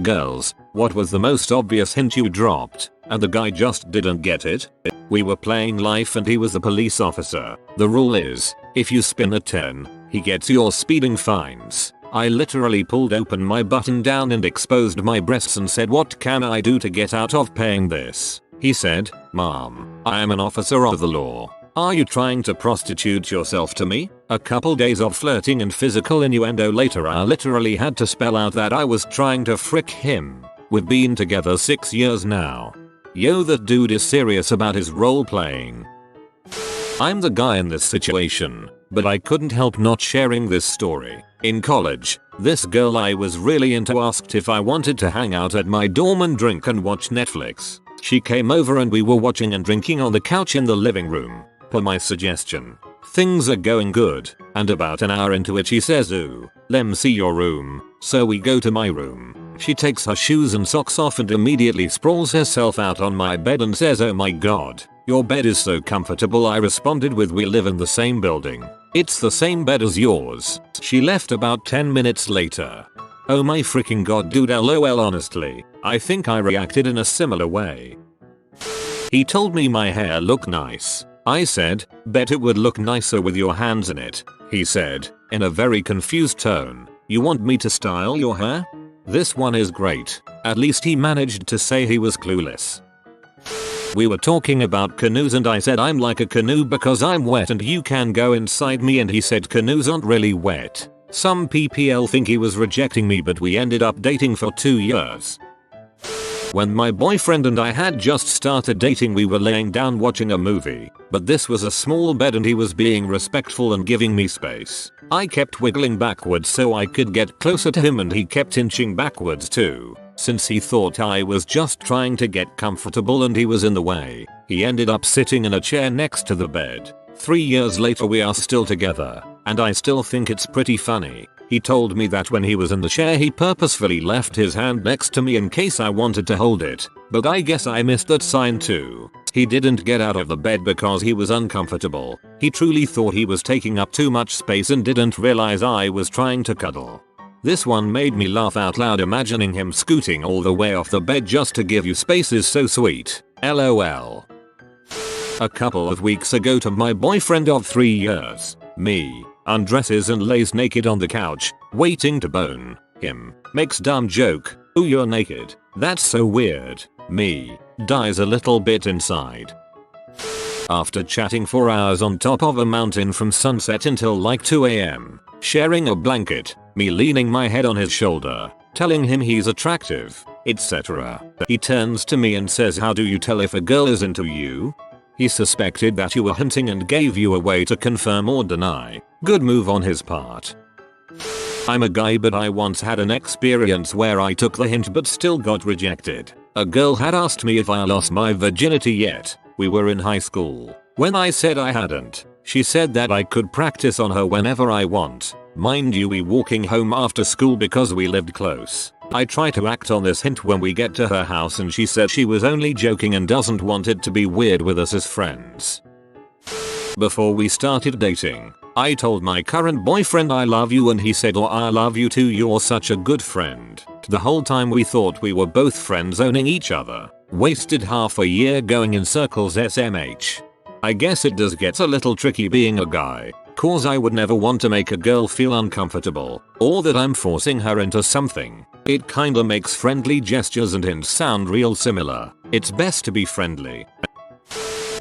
Girls, what was the most obvious hint you dropped, and the guy just didn't get it? We were playing life and he was the police officer. The rule is, if you spin a 10, he gets your speeding fines. I literally pulled open my button down and exposed my breasts and said, what can I do to get out of paying this? He said, Mom, I am an officer of the law. Are you trying to prostitute yourself to me? A couple days of flirting and physical innuendo later, I literally had to spell out that I was trying to frick him. We've been together 6 years now. Yo, that dude is serious about his role playing. I'm the guy in this situation, but I couldn't help not sharing this story. In college, this girl I was really into asked if I wanted to hang out at my dorm and drink and watch Netflix. She came over and we were watching and drinking on the couch in the living room. Per my suggestion. Things are going good, and about an hour into it she says, ooh, lem see your room. So we go to my room. She takes her shoes and socks off and immediately sprawls herself out on my bed and says, oh my god, your bed is so comfortable. I responded with, we live in the same building. It's the same bed as yours. She left about 10 minutes later. Oh my freaking god, dude, lol. Honestly, I think I reacted in a similar way. He told me my hair looked nice. I said, bet it would look nicer with your hands in it. He said, in a very confused tone, you want me to style your hair? This one is great. At least he managed to say he was clueless. We were talking about canoes and I said I'm like a canoe because I'm wet and you can go inside me, and he said canoes aren't really wet. Some PPL think he was rejecting me, but we ended up dating for 2 years. When my boyfriend and I had just started dating, we were laying down watching a movie, but this was a small bed and he was being respectful and giving me space. I kept wiggling backwards so I could get closer to him and he kept inching backwards too. Since he thought I was just trying to get comfortable and he was in the way, he ended up sitting in a chair next to the bed. 3 years later we are still together, and I still think it's pretty funny. He told me that when he was in the chair he purposefully left his hand next to me in case I wanted to hold it, but I guess I missed that sign too. He didn't get out of the bed because he was uncomfortable. He truly thought he was taking up too much space and didn't realize I was trying to cuddle. This one made me laugh out loud. Imagining him scooting all the way off the bed just to give you space is so sweet. LOL. A couple of weeks ago, to my boyfriend of 3 years, me, undresses and lays naked on the couch, waiting to bone him, makes dumb joke, ooh you're naked, that's so weird, me, dies a little bit inside. After chatting for hours on top of a mountain from sunset until like 2 AM, sharing a blanket, me leaning my head on his shoulder, telling him he's attractive, etc. He turns to me and says, how do you tell if a girl is into you? He suspected that you were hinting and gave you a way to confirm or deny. Good move on his part. I'm a guy, but I once had an experience where I took the hint but still got rejected. A girl had asked me if I lost my virginity yet. We were in high school. When I said I hadn't, she said that I could practice on her whenever I want. Mind you, we walking home after school because we lived close. I try to act on this hint when we get to her house and she said she was only joking and doesn't want it to be weird with us as friends. Before we started dating, I told my current boyfriend I love you and he said, oh I love you too, you're such a good friend. The whole time we thought we were both friends owning each other. Wasted half a year going in circles SMH. I guess it does get a little tricky being a guy, cause I would never want to make a girl feel uncomfortable, or that I'm forcing her into something. It kinda makes friendly gestures and hints sound real similar. It's best to be friendly.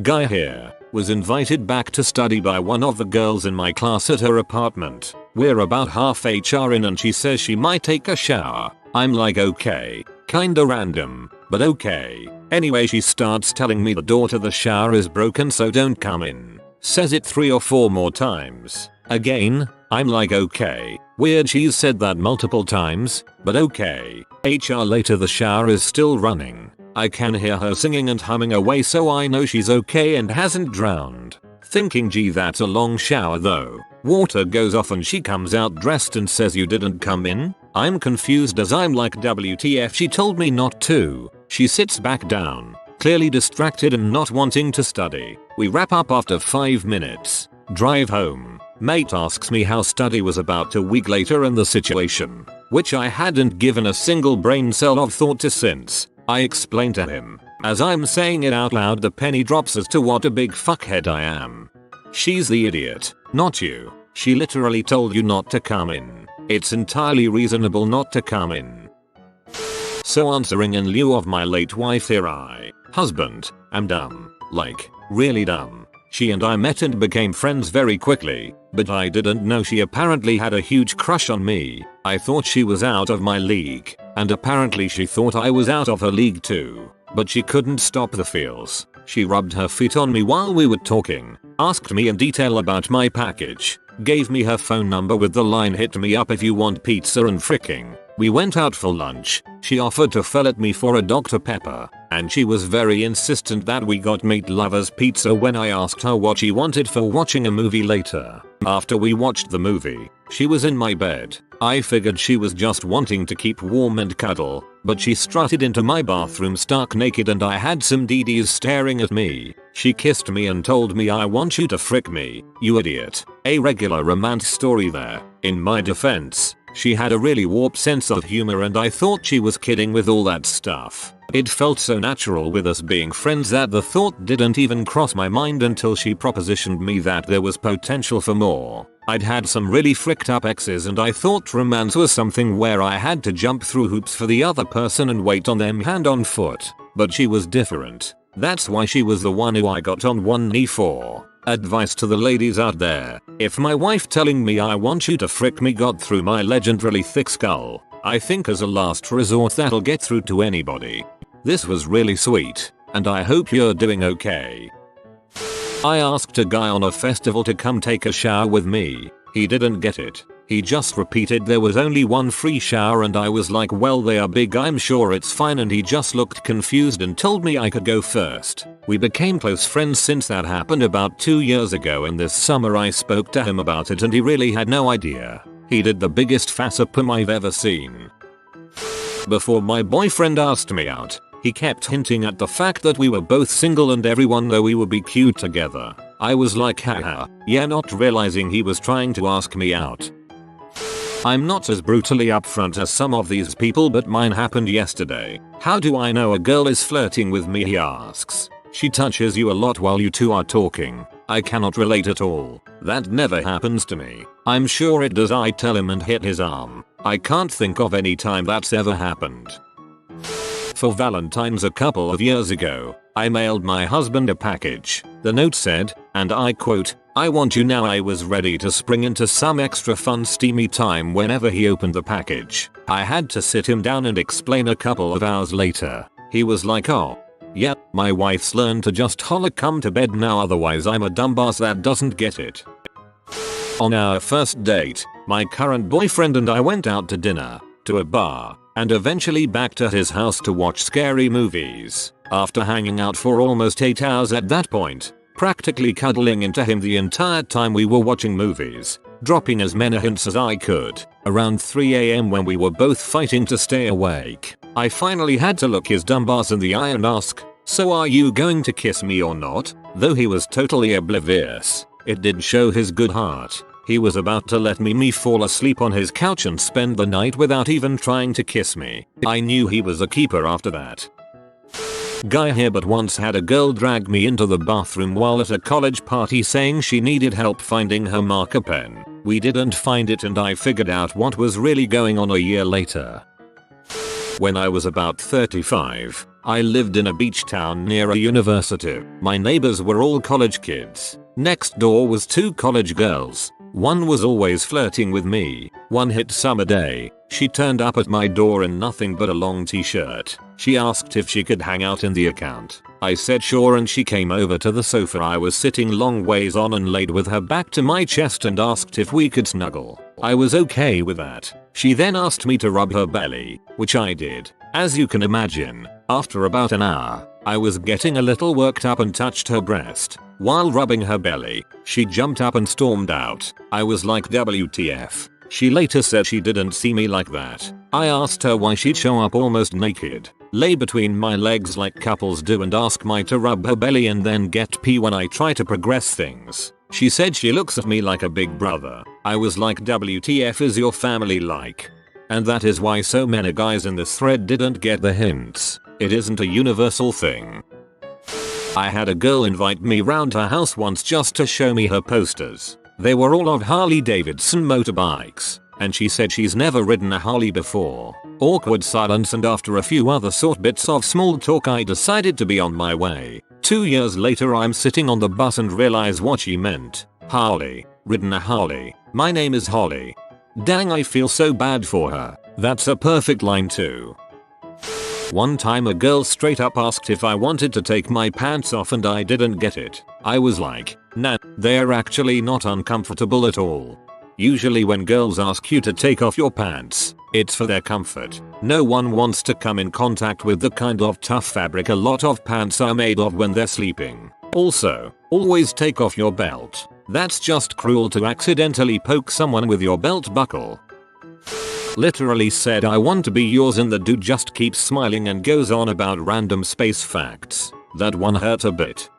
Guy here was invited back to study by one of the girls in my class at her apartment. We're about half HR in and she says she might take a shower. I'm like okay, kinda random, but okay. Anyway, she starts telling me the door to the shower is broken so don't come in. Says it 3 or 4 more times. Again, I'm like okay. Weird she's said that multiple times, but okay. HR later, the shower is still running. I can hear her singing and humming away so I know she's okay and hasn't drowned. Thinking gee that's a long shower though. Water goes off and she comes out dressed and says you didn't come in? I'm confused as I'm like WTF, she told me not to. She sits back down, clearly distracted and not wanting to study. We wrap up after 5 minutes. Drive home. Mate asks me how study was about a week later and the situation. which I hadn't given a single brain cell of thought to since. I explained to him. As I'm saying it out loud, the penny drops as to what a big fuckhead I am. She's the idiot, not you. She literally told you not to come in. It's entirely reasonable not to come in. So answering in lieu of my late wife here, husband, am dumb. Like, really dumb. She and I met and became friends very quickly, but I didn't know she apparently had a huge crush on me. I thought she was out of my league, and apparently she thought I was out of her league too. But she couldn't stop the feels. She rubbed her feet on me while we were talking, asked me in detail about my package, gave me her phone number with the line, hit me up if you want pizza, and fricking. We went out for lunch. She offered to fill at me for a Dr. Pepper, and she was very insistent that we got meat lovers pizza when I asked her what she wanted for watching a movie later. After we watched the movie, she was in my bed. I figured she was just wanting to keep warm and cuddle, but she strutted into my bathroom stark naked and I had some DDs staring at me. She kissed me and told me, I want you to frick me, you idiot. A regular romance story there. In my defense, she had a really warped sense of humor and I thought she was kidding with all that stuff. It felt so natural with us being friends that the thought didn't even cross my mind until she propositioned me that there was potential for more. I'd had some really fricked up exes and I thought romance was something where I had to jump through hoops for the other person and wait on them hand on foot. But she was different. That's why she was the one who I got on one knee for. Advice to the ladies out there: if my wife telling me I want you to frick me got through my legendarily thick skull, I think as a last resort that'll get through to anybody. This was really sweet, and I hope you're doing okay. I asked a guy on a festival to come take a shower with me. He didn't get it. He just repeated there was only one free shower and I was like, well, they are big, I'm sure it's fine, and he just looked confused and told me I could go first. We became close friends since that happened about 2 years ago, and this summer I spoke to him about it and he really had no idea. He did the biggest facepalm I've ever seen. Before my boyfriend asked me out, he kept hinting at the fact that we were both single and everyone though we would be cute together. I was like, haha, yeah, not realizing he was trying to ask me out. I'm not as brutally upfront as some of these people, but mine happened yesterday. How do I know a girl is flirting with me, he asks. She touches you a lot while you two are talking. I cannot relate at all. That never happens to me. I'm sure it does, I tell him and hit his arm. I can't think of any time that's ever happened. For Valentine's a couple of years ago, I mailed my husband a package. The note said, and I quote, I want you now. I was ready to spring into some extra fun steamy time whenever he opened the package. I had to sit him down and explain a couple of hours later. He was like, oh, yeah, my wife's learned to just holler come to bed now, otherwise I'm a dumbass that doesn't get it. On our first date, my current boyfriend and I went out to dinner, to a bar, and eventually back to his house to watch scary movies. After hanging out for almost 8 hours at that point, practically cuddling into him the entire time we were watching movies, dropping as many hints as I could, around 3 AM when we were both fighting to stay awake, I finally had to look his dumb ass in the eye and ask, so are you going to kiss me or not? Though he was totally oblivious, it did show his good heart. He was about to let me fall asleep on his couch and spend the night without even trying to kiss me. I knew he was a keeper after that. Guy here, but once had a girl drag me into the bathroom while at a college party saying she needed help finding her marker pen. We didn't find it and I figured out what was really going on a year later. When I was about 35, I lived in a beach town near a university. My neighbors were all college kids. Next door was 2 college girls. One was always flirting with me. One hit summer day, she turned up at my door in nothing but a long t-shirt. She asked if she could hang out in the account. I said sure, and she came over to the sofa I was sitting long ways on and laid with her back to my chest and asked if we could snuggle. I was okay with that. She then asked me to rub her belly, which I did. As you can imagine, after about an hour, I was getting a little worked up and touched her breast. While rubbing her belly, she jumped up and stormed out. I was like, WTF. She later said she didn't see me like that. I asked her why she'd show up almost naked, lay between my legs like couples do, and ask me to rub her belly and then get pee when I try to progress things. She said she looks at me like a big brother. I was like, WTF is your family like? And that is why so many guys in this thread didn't get the hints. It isn't a universal thing. I had a girl invite me round her house once just to show me her posters. They were all of Harley Davidson motorbikes, and she said she's never ridden a Harley before. Awkward silence, and after a few other short bits of small talk I decided to be on my way. 2 years later I'm sitting on the bus and realize what she meant. Harley. Ridden a Harley. My name is Holly. Dang, I feel so bad for her. That's a perfect line too. One time a girl straight up asked if I wanted to take my pants off and I didn't get it. I was like, nah, they're actually not uncomfortable at all. Usually when girls ask you to take off your pants, it's for their comfort. No one wants to come in contact with the kind of tough fabric a lot of pants are made of when they're sleeping. Also, always take off your belt. That's just cruel to accidentally poke someone with your belt buckle. Literally said I want to be yours and the dude just keeps smiling and goes on about random space facts. That one hurt a bit.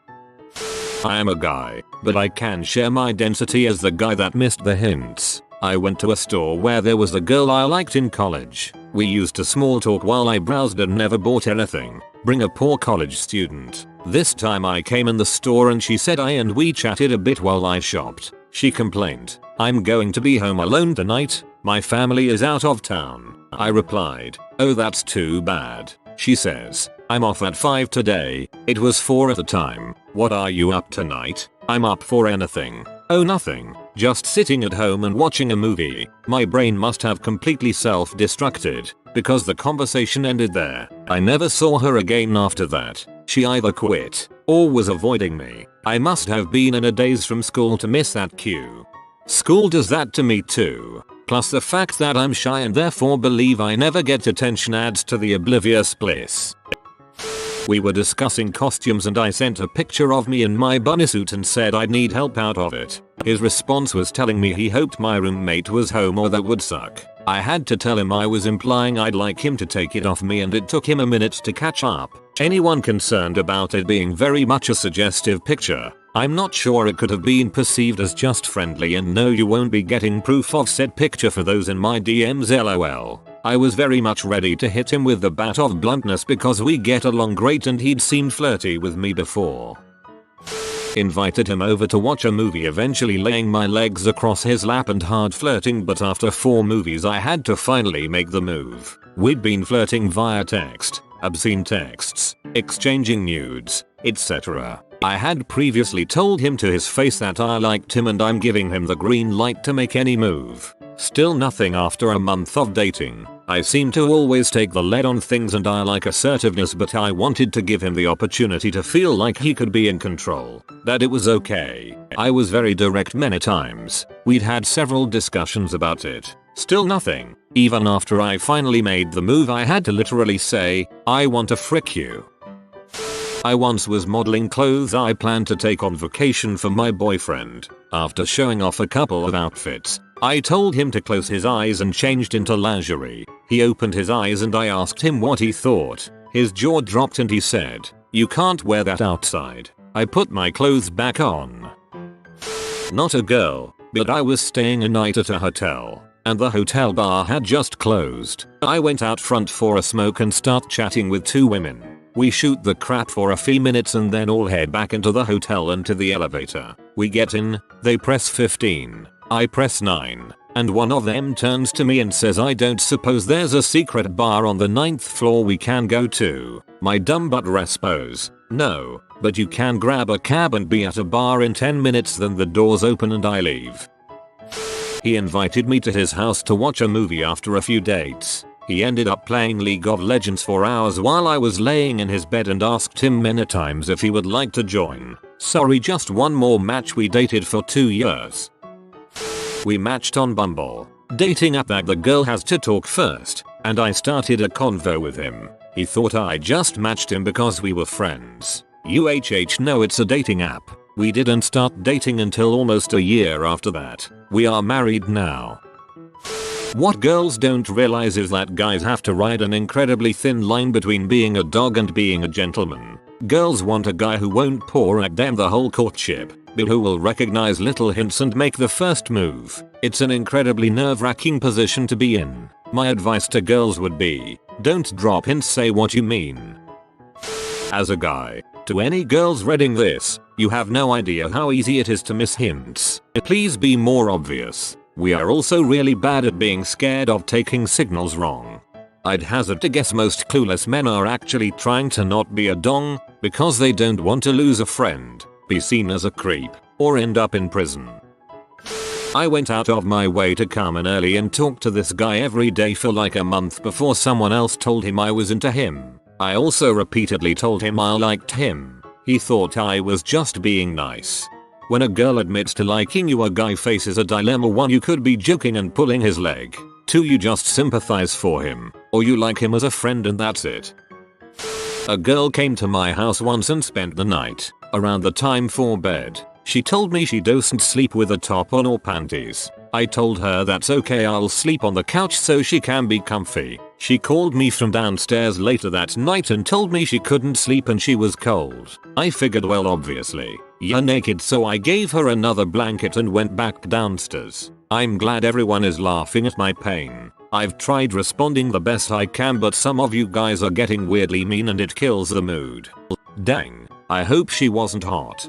I am a guy, but I can share my identity as the guy that missed the hints. I went to a store where there was a girl I liked in college. We used to small talk while I browsed and never bought anything. Bring a poor college student. This time I came in the store and she said hi and we chatted a bit while I shopped. She complained, I'm going to be home alone tonight. My family is out of town. I replied, oh that's too bad. She says, I'm off at 5 today. It was 4 at the time. What are you up tonight? I'm up for anything. Oh nothing. Just sitting at home and watching a movie. My brain must have completely self-destructed because the conversation ended there. I never saw her again after that. She either quit or was avoiding me. I must have been in a daze from school to miss that cue. School does that to me too. Plus the fact that I'm shy and therefore believe I never get attention adds to the oblivious bliss. We were discussing costumes and I sent a picture of me in my bunny suit and said I'd need help out of it. His response was telling me he hoped my roommate was home or that would suck. I had to tell him I was implying I'd like him to take it off me and it took him a minute to catch up. Anyone concerned about it being very much a suggestive picture? I'm not sure it could have been perceived as just friendly, and no, you won't be getting proof of said picture for those in my DMs, lol. I was very much ready to hit him with the bat of bluntness because we get along great and he'd seemed flirty with me before. Invited him over to watch a movie, eventually laying my legs across his lap and hard flirting, but after 4 movies I had to finally make the move. We'd been flirting via text, obscene texts, exchanging nudes, etc. I had previously told him to his face that I liked him and I'm giving him the green light to make any move. Still nothing after a month of dating. I seem to always take the lead on things and I like assertiveness, but I wanted to give him the opportunity to feel like he could be in control. That it was okay. I was very direct many times. We'd had several discussions about it. Still nothing. Even after I finally made the move I had to literally say, I want to frick you. I once was modeling clothes I planned to take on vacation for my boyfriend. After showing off a couple of outfits, I told him to close his eyes and changed into lingerie. He opened his eyes and I asked him what he thought. His jaw dropped and he said, "You can't wear that outside." I put my clothes back on. Not a girl, but I was staying a night at a hotel, and the hotel bar had just closed. I went out front for a smoke and start chatting with 2 women. We shoot the crap for a few minutes and then all head back into the hotel and to the elevator. We get in, they press 15, I press 9, and one of them turns to me and says, "I don't suppose there's a secret bar on the 9th floor we can go to?" My dumb butt responds, "No, but you can grab a cab and be at a bar in 10 minutes, then the doors open and I leave." He invited me to his house to watch a movie after a few dates. He ended up playing League of Legends for hours while I was laying in his bed and asked him many times if he would like to join. Sorry, just one more match. We dated for 2 years. We matched on Bumble, dating app that the girl has to talk first, and I started a convo with him. He thought I just matched him because we were friends. No, it's a dating app. We didn't start dating until almost a year after that. We are married now. What girls don't realize is that guys have to ride an incredibly thin line between being a dog and being a gentleman. Girls want a guy who won't pour at them the whole courtship, but who will recognize little hints and make the first move. It's an incredibly nerve-wracking position to be in. My advice to girls would be, don't drop hints, say what you mean. As a guy, to any girls reading this, you have no idea how easy it is to miss hints. Please be more obvious. We are also really bad at being scared of taking signals wrong. I'd hazard to guess most clueless men are actually trying to not be a dong because they don't want to lose a friend, be seen as a creep, or end up in prison. I went out of my way to come in early and talk to this guy every day for like a month before someone else told him I was into him. I also repeatedly told him I liked him. He thought I was just being nice. When a girl admits to liking you, a guy faces a dilemma. 1. You could be joking and pulling his leg. 2. You just sympathize for him. Or you like him as a friend and that's it. A girl came to my house once and spent the night. Around the time for bed, she told me she doesn't sleep with a top on or panties. I told her that's okay, I'll sleep on the couch so she can be comfy. She called me from downstairs later that night and told me she couldn't sleep and she was cold. I figured, well, obviously, you're naked, so I gave her another blanket and went back downstairs. I'm glad everyone is laughing at my pain. I've tried responding the best I can, but some of you guys are getting weirdly mean and it kills the mood. Dang, I hope she wasn't hot.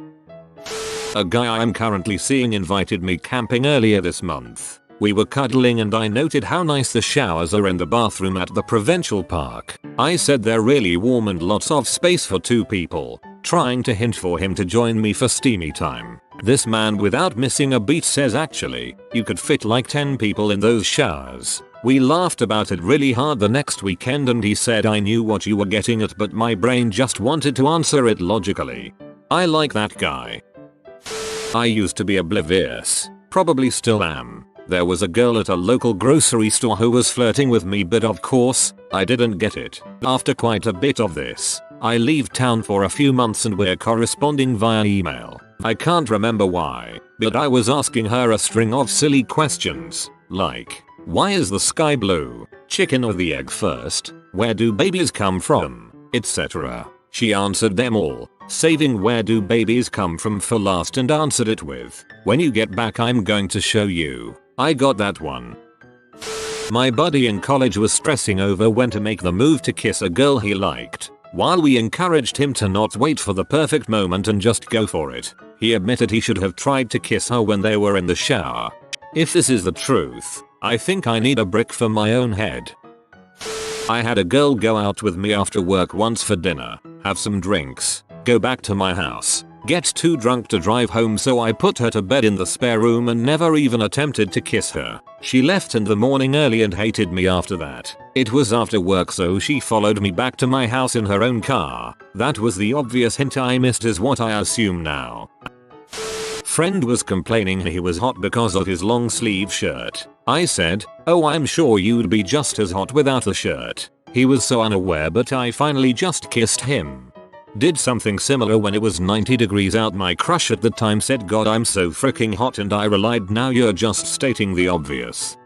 A guy I'm currently seeing invited me camping earlier this month. We were cuddling and I noted how nice the showers are in the bathroom at the Provincial Park. I said they're really warm and lots of space for 2 people, trying to hint for him to join me for steamy time. This man, without missing a beat, says actually, you could fit like 10 people in those showers. We laughed about it really hard the next weekend and he said I knew what you were getting at, but my brain just wanted to answer it logically. I like that guy. I used to be oblivious, probably still am. There was a girl at a local grocery store who was flirting with me, but of course, I didn't get it. After quite a bit of this, I leave town for a few months and we're corresponding via email. I can't remember why, but I was asking her a string of silly questions, like, why is the sky blue? Chicken or the egg first? Where do babies come from? Etc. She answered them all, saving where do babies come from for last, and answered it with, when you get back I'm going to show you. I got that one. My buddy in college was stressing over when to make the move to kiss a girl he liked. While we encouraged him to not wait for the perfect moment and just go for it, he admitted he should have tried to kiss her when they were in the shower. If this is the truth, I think I need a brick for my own head. I had a girl go out with me after work once for dinner, have some drinks, go back to my house, get too drunk to drive home, so I put her to bed in the spare room and never even attempted to kiss her. She left in the morning early and hated me after that. It was after work, so she followed me back to my house in her own car. That was the obvious hint I missed, is what I assume now. Friend was complaining he was hot because of his long sleeve shirt. I said, oh, I'm sure you'd be just as hot without a shirt. He was so unaware, but I finally just kissed him. Did something similar when it was 90 degrees out. My crush at the time said, God, I'm so freaking hot, and I relied, now you're just stating the obvious.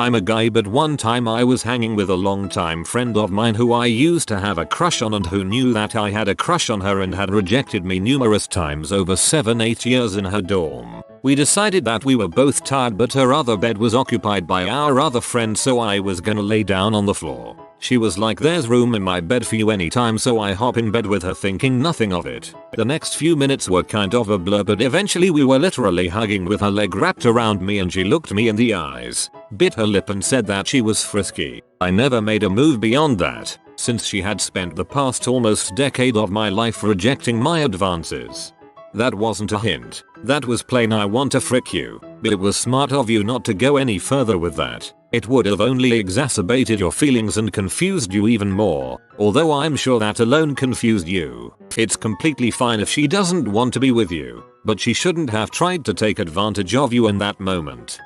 I'm a guy, but one time I was hanging with a longtime friend of mine who I used to have a crush on and who knew that I had a crush on her and had rejected me numerous times over 7-8 years in her dorm. We decided that we were both tired, but her other bed was occupied by our other friend, so I was gonna lay down on the floor. She was like, there's room in my bed for you anytime, so I hop in bed with her thinking nothing of it. The next few minutes were kind of a blur, but eventually we were literally hugging with her leg wrapped around me, and she looked me in the eyes, bit her lip and said that she was frisky. I never made a move beyond that, since she had spent the past almost decade of my life rejecting my advances. That wasn't a hint. That was plain I want to frick you, but it was smart of you not to go any further with that. It would have only exacerbated your feelings and confused you even more, although I'm sure that alone confused you. It's completely fine if she doesn't want to be with you, but she shouldn't have tried to take advantage of you in that moment.